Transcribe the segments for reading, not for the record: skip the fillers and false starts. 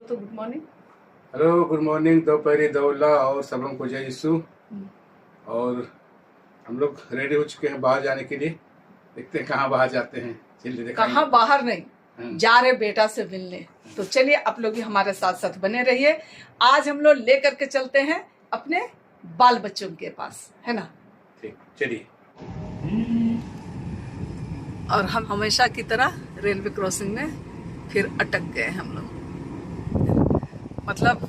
तो good morning. Hello, good morning. दोपहरी दौला और सब लोगों को जय यीशु। और हम लोग रेडी हो चुके हैं बाहर जाने के लिए। देखते हैं कहाँ बाहर जाते हैं। चलिए कहाँ बाहर नहीं जा रहे बेटा से मिलने। तो चलिए आप लोग भी हमारे साथ साथ बने रहिए। आज हम लोग लेकर के चलते हैं अपने बाल बच्चों के पास, है ना। ठीक, चलिए। और हम हमेशा की तरह रेलवे क्रॉसिंग में फिर अटक गए हम लोग। मतलब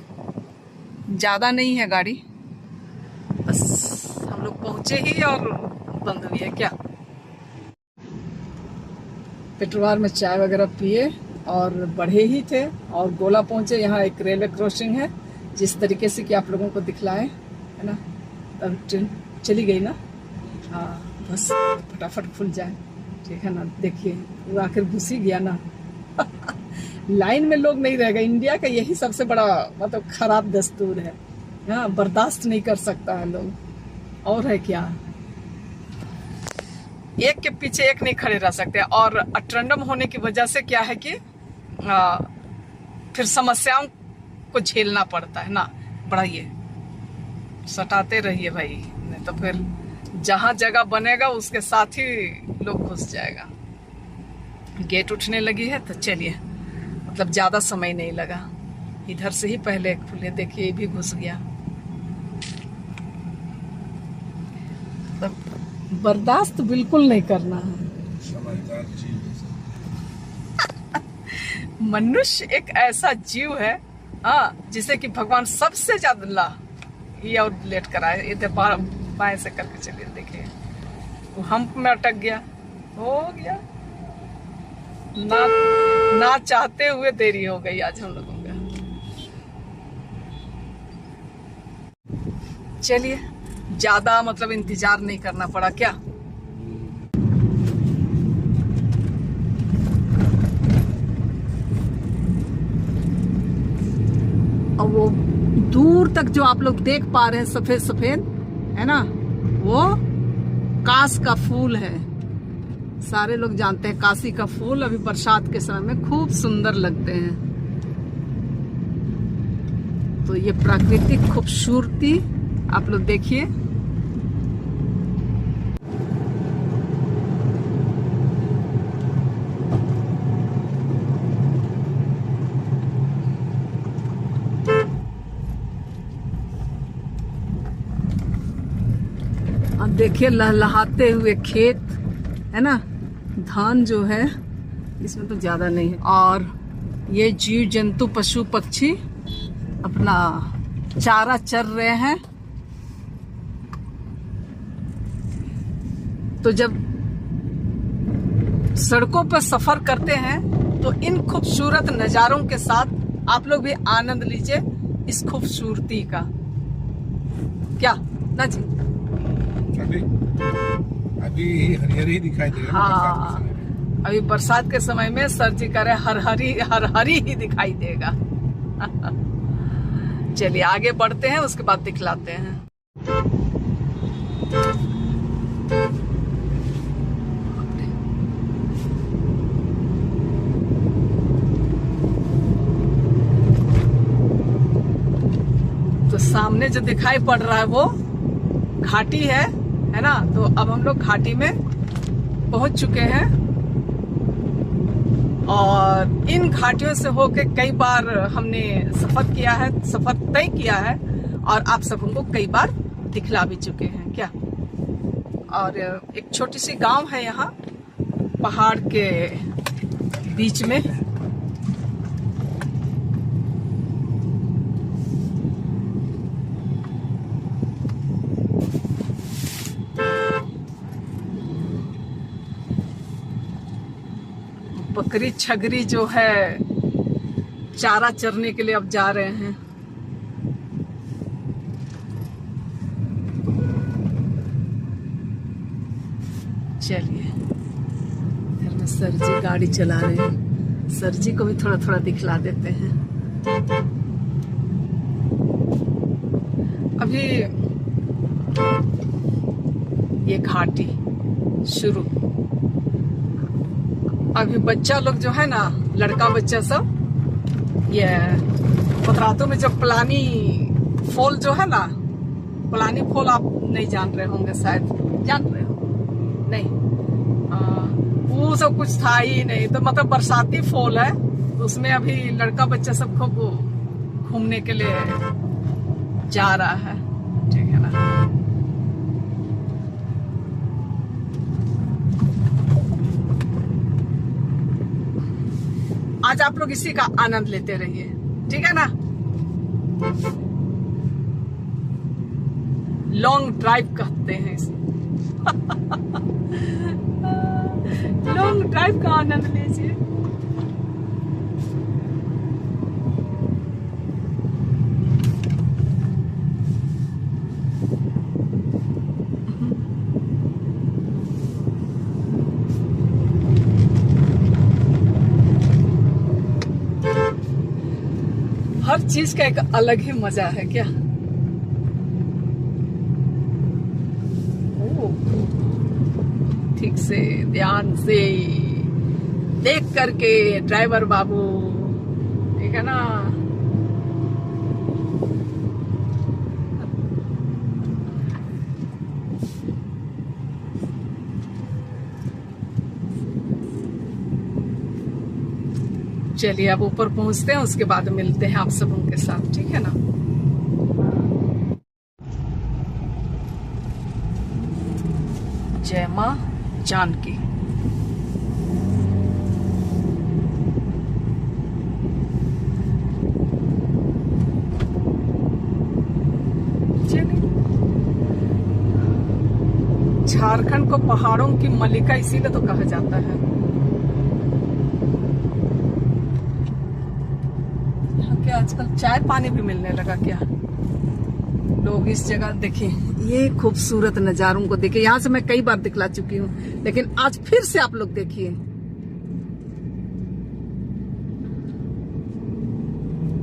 ज्यादा नहीं है गाड़ी, बस हम लोग पहुंचे ही और बंद हुई है क्या। पेट्रोल में चाय वगैरह पिए और बढ़े ही थे और गोला पहुंचे। यहाँ एक रेलवे क्रॉसिंग है जिस तरीके से कि आप लोगों को दिखलाए, है ना। तब ट्रेन चली गई ना। हाँ, बस फटाफट खुल जाए, ठीक है ना। देखिए वो आखिर घुस ही गया ना। लाइन में लोग नहीं रहेगा। इंडिया का यही सबसे बड़ा मतलब खराब दस्तूर है। हाँ, बर्दाश्त नहीं कर सकता है लोग। और है क्या, एक के पीछे एक नहीं खड़े रह सकते। और अट्रंडम होने की वजह से क्या है कि फिर समस्याओं को झेलना पड़ता है ना। बढ़ाइए, सटाते रहिए भाई, नहीं तो फिर जहां जगह बनेगा उसके साथ ही लोग घुस जाएगा। गेट उठने लगी है तो चलिए, मतलब ज्यादा समय नहीं लगा। इधर से ही पहले खुले, देखिए ये भी घुस गया। मतलब बर्दाश्त बिल्कुल नहीं करना है। मनुष्य एक ऐसा जीव है, हाँ, जिसे कि भगवान सबसे ज्यादा ये और लेट कराए। इधर बाएं से करके चलिए, देखिए वो हम्प में अटक गया, हो गया ना चाहते हुए देरी हो गई आज हम लोगों का। चलिए, ज्यादा मतलब इंतजार नहीं करना पड़ा क्या। और वो दूर तक जो आप लोग देख पा रहे हैं सफेद सफेद, है ना, वो कास का फूल है। सारे लोग जानते हैं काशी का फूल अभी बरसात के समय में खूब सुंदर लगते हैं। तो ये प्राकृतिक खूबसूरती आप लोग देखिए। अब देखिए लहलहाते हुए खेत, है ना। धान जो है इसमें तो ज्यादा नहीं है। और ये जीव जंतु पशु पक्षी अपना चारा चर रहे हैं। तो जब सड़कों पर सफर करते हैं तो इन खूबसूरत नजारों के साथ आप लोग भी आनंद लीजिए इस खूबसूरती का, क्या ना जी। अभी हरी ही दिखाई दे रहा है। हाँ, अभी बरसात के समय में सर जी कह रहे हर हरी ही दिखाई देगा। चलिए आगे बढ़ते हैं, उसके बाद दिखलाते हैं। तो सामने जो दिखाई पड़ रहा है वो घाटी है ना। तो अब हम लोग घाटी में पहुंच चुके हैं और इन घाटियों से होके कई बार हमने सफर किया है, सफर तय किया है और आप सबको कई बार दिखला भी चुके हैं क्या। और एक छोटी सी गांव है यहाँ पहाड़ के बीच में। बकरी छगरी जो है चारा चरने के लिए अब जा रहे हैं। चलिए, घर में सर जी गाड़ी चला रहे हैं। सर जी को भी थोड़ा थोड़ा दिखला देते हैं। अभी ये घाटी शुरू। अभी बच्चा लोग जो है ना, लड़का बच्चा सब ये पतरातू में जो पलानी फॉल जो है ना, पलानी फॉल आप नहीं जान रहे होंगे, शायद जान रहे हो नहीं, वो सब कुछ था ही नहीं। तो मतलब बरसाती फॉल है, तो उसमें अभी लड़का बच्चा सब खूब घूमने के लिए जा रहा है, ठीक है ना। आज आप लोग इसी का आनंद लेते रहिए, ठीक है ना। लॉन्ग ड्राइव कहते हैं इसे। लॉन्ग ड्राइव का आनंद लीजिए। हर चीज का एक अलग ही मजा है क्या। ठीक से ध्यान से देख करके ड्राइवर बाबू, ठीक है ना। चलिए अब ऊपर पहुंचते हैं, उसके बाद मिलते हैं आप सबों के साथ, ठीक है ना। जय मां जानकी। झारखंड को पहाड़ों की मलिका इसीलिए तो कहा जाता है। आजकल चाय पानी भी मिलने लगा क्या। लोग इस जगह देखिए, ये खूबसूरत नजारों को देखिए। यहाँ से मैं कई बार दिखला चुकी हूँ, लेकिन आज फिर से आप लोग देखिए।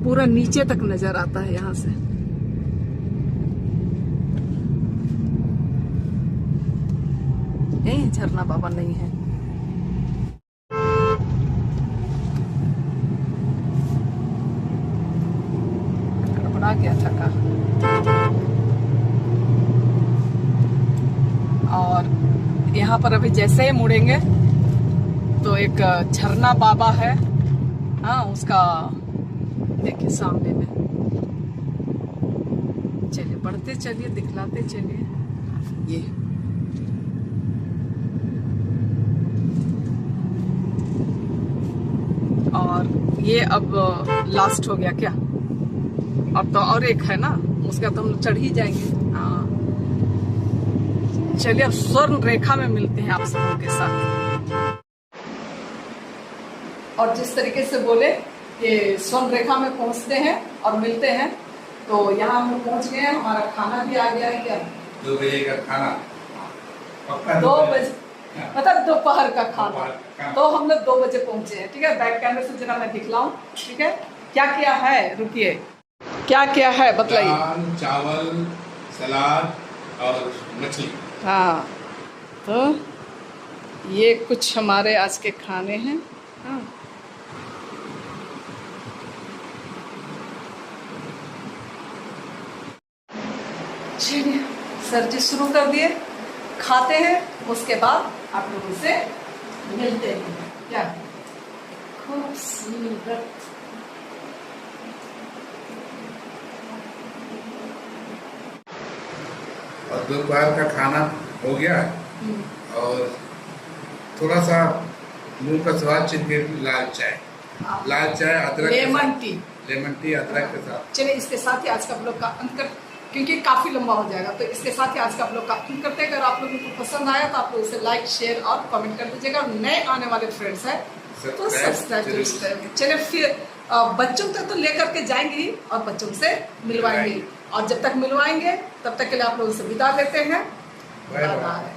पूरा नीचे तक नजर आता है यहाँ से। नहीं, झरना बाबा नहीं है। गया था का। और यहाँ पर अभी जैसे ही मुड़ेंगे तो एक झरना बाबा है, हाँ, उसका देखिए सामने में। चलिए बढ़ते चलिए, दिखलाते चलिए। ये और ये अब लास्ट हो गया क्या। अब तो और एक है ना, उसका तो हम चढ़ ही जाएंगे। हाँ चलिए अब स्वर्ण रेखा में मिलते हैं आप सबों के साथ। और जिस तरीके से बोले कि स्वर्ण रेखा में पहुंचते हैं और मिलते हैं, तो यहाँ हम पहुंच गए हैं। हमारा खाना भी आ गया है क्या। 2 बजे का खाना, 2 बजे मतलब दोपहर का खाना। तो हम लोग 2 बजे पहुंचे हैं, ठीक है। बैक कैमरे से जरा मैं दिखलाऊं, ठीक है। क्या क्या है, रुकिए, क्या क्या है बतलाइए। दाल, चावल, सलाद और मछली। हाँ, तो ये कुछ हमारे आज के खाने हैं। हाँ, चलिए सर जी शुरू कर दिए, खाते हैं, उसके बाद आप लोगों से मिलते हैं। क्या खूबसूरत। और दोपहर का खाना हो गया और थोड़ा सा मुंह का स्वाद चिपके लाल चाय, लाल चाय अदरक, लेमन टी, अदरक के साथ। चलिए इसके साथ ही आज का ब्लॉग का अंत कर, क्योंकि काफी लंबा हो जाएगा, तो इसके साथ ही आज का ब्लॉग का अंत करते हैं। अगर आप लोगों को पसंद आया तो आप लोग इसे लाइक, शेयर और कमेंट कर दीजिएगा। और नए आने वाले फ्रेंड्स हैं तो सब्सक्राइब जरूर करेंगे। चलिए फिर बच्चों तक तो लेकर के जाएंगे ही और बच्चों से मिलवाएंगे, और जब तक मिलवाएंगे तब तक के लिए आप लोगों से विदा लेते हैं। Bye bye.